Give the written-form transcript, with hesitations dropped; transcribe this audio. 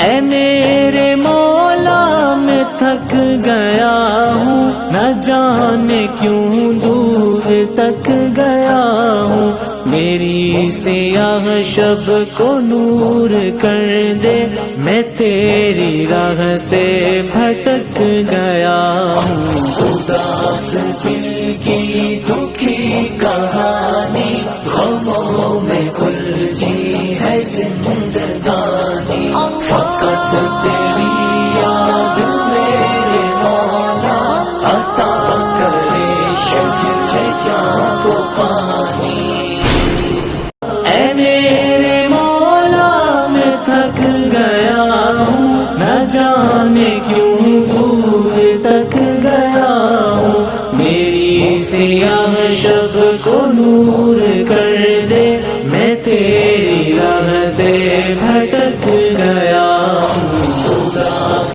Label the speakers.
Speaker 1: اے میرے مولا میں تھک گیا ہوں، نہ جانے کیوں دور تک گیا ہوں، میری سیاہ شب کو نور کر دے، میں تیری راہ سے بھٹک گیا ہوں۔ اداس دل کی دکھی کہانی، غموں میں الجھی ہے زندگانی، فقط تیری یاد میرے مولا عطا کرے شجر جاں کو پانی۔ اے میرے مولا میں تھک گیا ہوں، نہ جانے کیوں دور تک گیا ہوں، میری سیاہ شب کو نور کر دے، میں تیری راہ سے بھٹک گیا ہوں۔